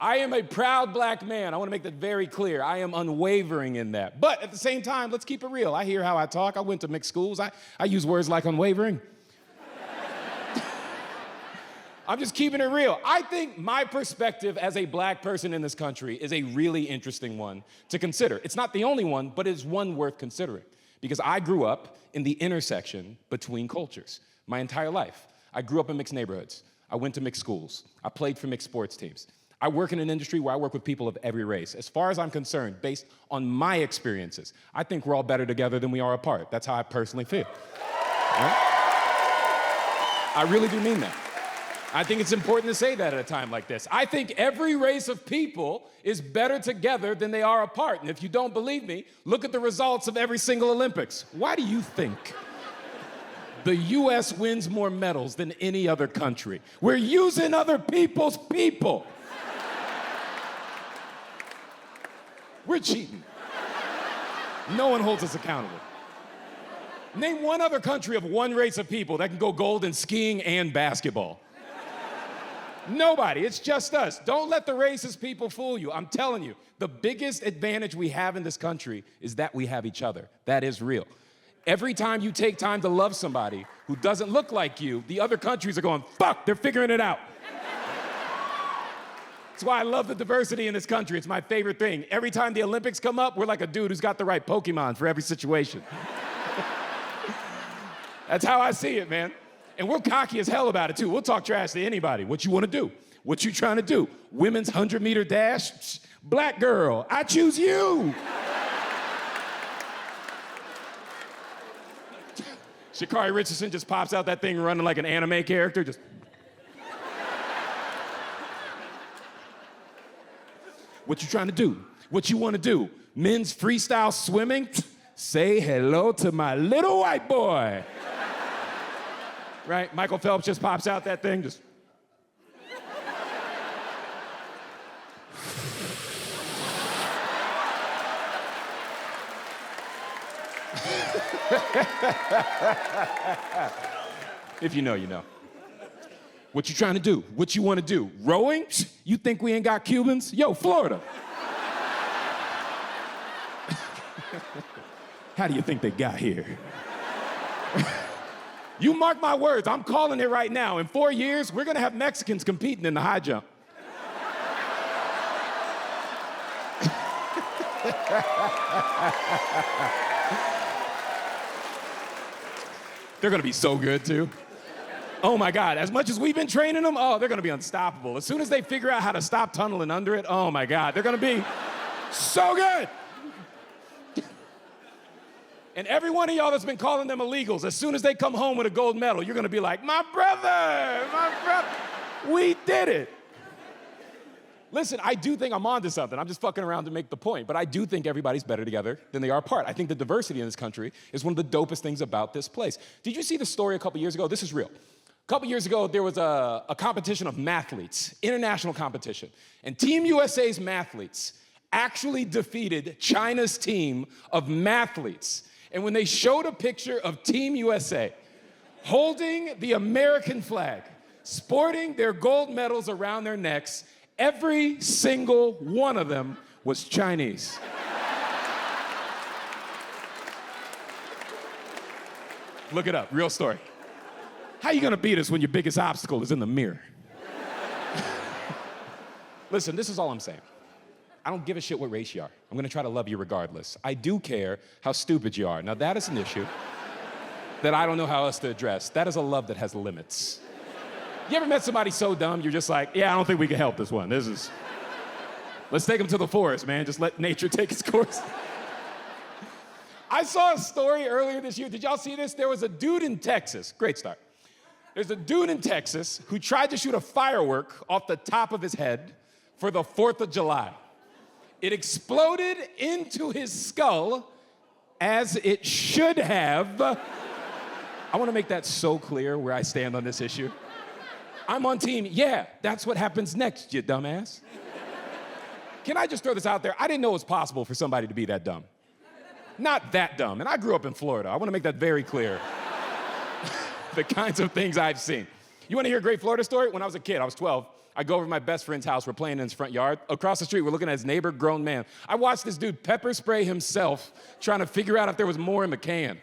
I am a proud black man. I want to make that very clear. I am unwavering in that. But at the same time, let's keep it real. I hear how I talk. I went to mixed schools. I use words like unwavering. I'm just keeping it real. I think my perspective as a black person in this country is a really interesting one to consider. It's not the only one, but it's one worth considering. Because I grew up in the intersection between cultures my entire life. I grew up in mixed neighborhoods. I went to mixed schools. I played for mixed sports teams. I work in an industry where I work with people of every race. As far as I'm concerned, based on my experiences, I think we're all better together than we are apart. That's how I personally feel. Right? I really do mean that. I think it's important to say that at a time like this. I think every race of people is better together than they are apart. And if you don't believe me, look at the results of every single Olympics. Why do you think the US wins more medals than any other country? We're using other people's people. We're cheating. No one holds us accountable. Name one other country of one race of people that can go gold in skiing and basketball. Nobody, it's just us. Don't let the racist people fool you. I'm telling you, the biggest advantage we have in this country is that we have each other. That is real. Every time you take time to love somebody who doesn't look like you, the other countries are going, fuck, they're figuring it out. That's why I love the diversity in this country. It's my favorite thing. Every time the Olympics come up, we're like a dude who's got the right Pokemon for every situation. That's how I see it, man. And we're cocky as hell about it, too. We'll talk trash to anybody. What you want to do? What you trying to do? Women's 100-meter dash? Psh, black girl, I choose you. Sha'Carri Richardson just pops out that thing running like an anime character, just... What you trying to do? What you want to do? Men's freestyle swimming? Say hello to my little white boy. Right? Michael Phelps just pops out that thing, just... If you know, you know. What you trying to do? What you want to do? Rowing? You think we ain't got Cubans? Yo, Florida. How do you think they got here? You mark my words, I'm calling it right now. In 4 years, we're gonna have Mexicans competing in the high jump. They're gonna be so good, too. Oh my God, as much as we've been training them, oh, they're gonna be unstoppable. As soon as they figure out how to stop tunneling under it, oh my God, they're gonna be so good. And every one of y'all that's been calling them illegals, as soon as they come home with a gold medal, you're gonna be like, my brother, we did it. Listen, I do think I'm onto something. I'm just fucking around to make the point, but I do think everybody's better together than they are apart. I think the diversity in this country is one of the dopest things about this place. Did you see the story a couple years ago? This is real. A couple years ago, there was a competition of mathletes, international competition, and Team USA's mathletes actually defeated China's team of mathletes. And when they showed a picture of Team USA holding the American flag, sporting their gold medals around their necks, every single one of them was Chinese. Look it up, real story. How you gonna beat us when your biggest obstacle is in the mirror? Listen, this is all I'm saying. I don't give a shit what race you are. I'm gonna try to love you regardless. I do care how stupid you are. Now that is an issue that I don't know how else to address. That is a love that has limits. You ever met somebody so dumb, you're just like, yeah, I don't think we can help this one. Let's take them to the forest, man. Just let nature take its course. I saw a story earlier this year. Did y'all see this? There was a dude in Texas. Great start. There's a dude in Texas who tried to shoot a firework off the top of his head for the 4th of July. It exploded into his skull, as it should have. I want to make that so clear where I stand on this issue. I'm on team, yeah, that's what happens next, you dumbass. Can I just throw this out there? I didn't know it was possible for somebody to be that dumb. Not that dumb, and I grew up in Florida. I want to make that very clear. The kinds of things I've seen. You want to hear a great Florida story? When I was a kid, I was 12, I go over to my best friend's house. We're playing in his front yard. Across the street, we're looking at his neighbor, grown man. I watched this dude pepper spray himself, trying to figure out if there was more in the can.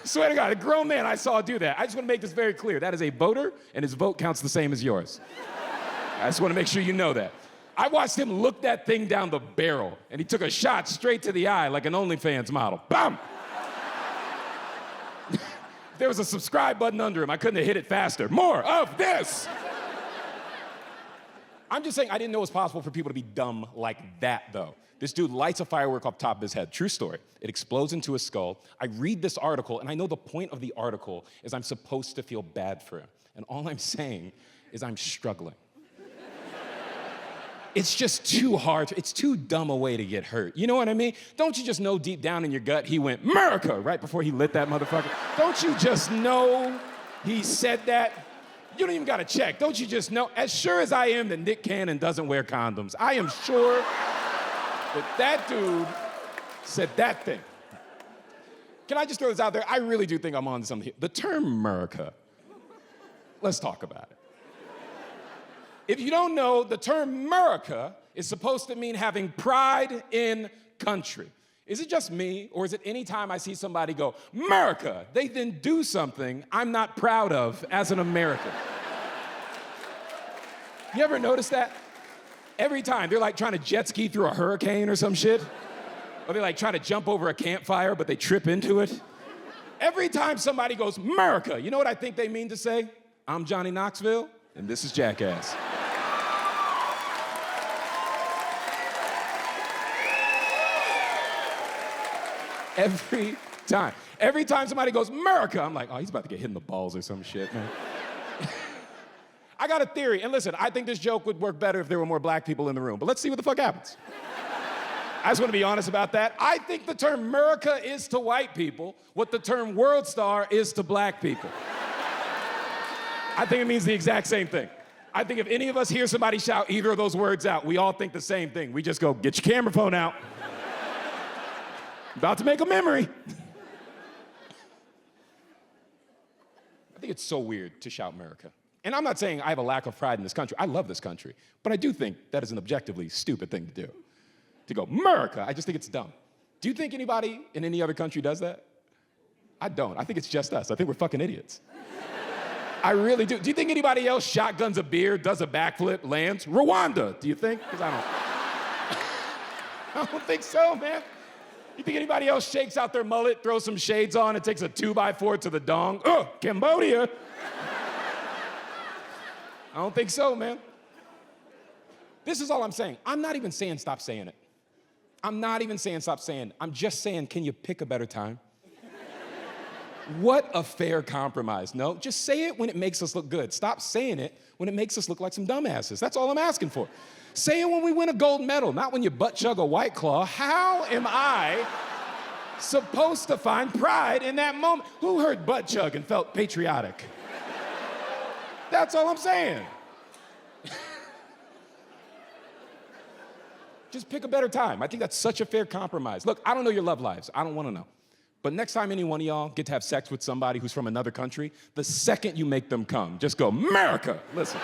Swear to God, a grown man I saw do that. I just want to make this very clear. That is a voter, and his vote counts the same as yours. I just want to make sure you know that. I watched him look that thing down the barrel, and he took a shot straight to the eye like an OnlyFans model. Bam! There was a subscribe button under him. I couldn't have hit it faster. More of this! I'm just saying I didn't know it was possible for people to be dumb like that, though. This dude lights a firework off the top of his head. True story. It explodes into his skull. I read this article, and I know the point of the article is I'm supposed to feel bad for him. And all I'm saying is I'm struggling. It's just too hard. It's too dumb a way to get hurt. You know what I mean? Don't you just know deep down in your gut he went, "America," right before he lit that motherfucker? Don't you just know he said that? You don't even gotta check. Don't you just know? As sure as I am that Nick Cannon doesn't wear condoms, I am sure that dude said that thing. Can I just throw this out there? I really do think I'm on to something here. The term America, let's talk about it. If you don't know, the term America is supposed to mean having pride in country. Is it just me, or is it any time I see somebody go, "America," they then do something I'm not proud of as an American? You ever notice that? Every time, they're like trying to jet ski through a hurricane or some shit. Or they like try to jump over a campfire, but they trip into it. Every time somebody goes, "America," you know what I think they mean to say? "I'm Johnny Knoxville, and this is Jackass." Every time. Every time somebody goes, "America," I'm like, oh, he's about to get hit in the balls or some shit, man. I got a theory, and listen, I think this joke would work better if there were more black people in the room, but let's see what the fuck happens. I just want to be honest about that. I think the term America is to white people what the term world star is to black people. I think it means the exact same thing. I think if any of us hear somebody shout either of those words out, we all think the same thing. We just go, "Get your camera phone out. About to make a memory." I think it's so weird to shout America. And I'm not saying I have a lack of pride in this country. I love this country. But I do think that is an objectively stupid thing to do. To go, "America," I just think it's dumb. Do you think anybody in any other country does that? I don't. I think it's just us. I think we're fucking idiots. I really do. Do you think anybody else shotguns a beer, does a backflip, lands? Rwanda, do you think? Because I don't think so, man. You think anybody else shakes out their mullet, throws some shades on, and takes a 2x4 to the dong? Oh, Cambodia. I don't think so, man. This is all I'm saying. I'm not even saying stop saying it. I'm not even saying stop saying it. I'm just saying, can you pick a better time? What a fair compromise. No, just say it when it makes us look good. Stop saying it when it makes us look like some dumbasses. That's all I'm asking for. Say it when we win a gold medal, not when you butt chug a White Claw. How am I supposed to find pride in that moment? Who heard butt chug and felt patriotic? That's all I'm saying. Just pick a better time. I think that's such a fair compromise. Look, I don't know your love lives. I don't want to know. But next time any one of y'all get to have sex with somebody who's from another country, the second you make them come, just go, "America." Listen.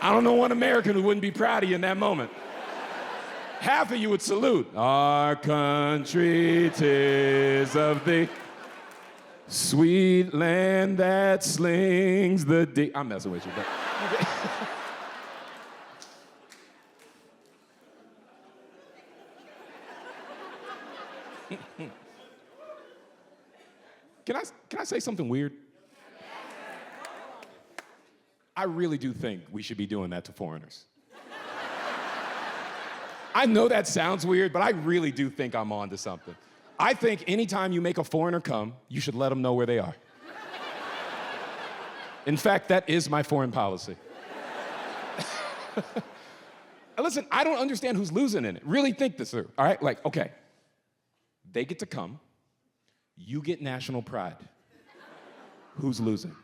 I don't know one American who wouldn't be proud of you in that moment. Half of you would salute. "Our country, 'tis of thee, sweet land that slings the deep." I'm messing with you, but. Can I say something weird? I really do think we should be doing that to foreigners. I know that sounds weird, but I really do think I'm on to something. I think anytime you make a foreigner come, you should let them know where they are. In fact, that is my foreign policy. Listen, I don't understand who's losing in it. Really think this through, all right? Like, okay, they get to come, you get national pride. Who's losing?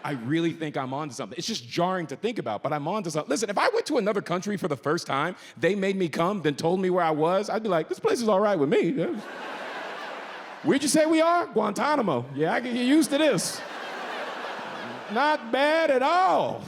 I really think I'm on to something. It's just jarring to think about, but I'm on to something. Listen, if I went to another country for the first time, they made me come, then told me where I was, I'd be like, this place is all right with me. Where'd you say we are? Guantanamo. Yeah, I can get used to this. Not bad at all.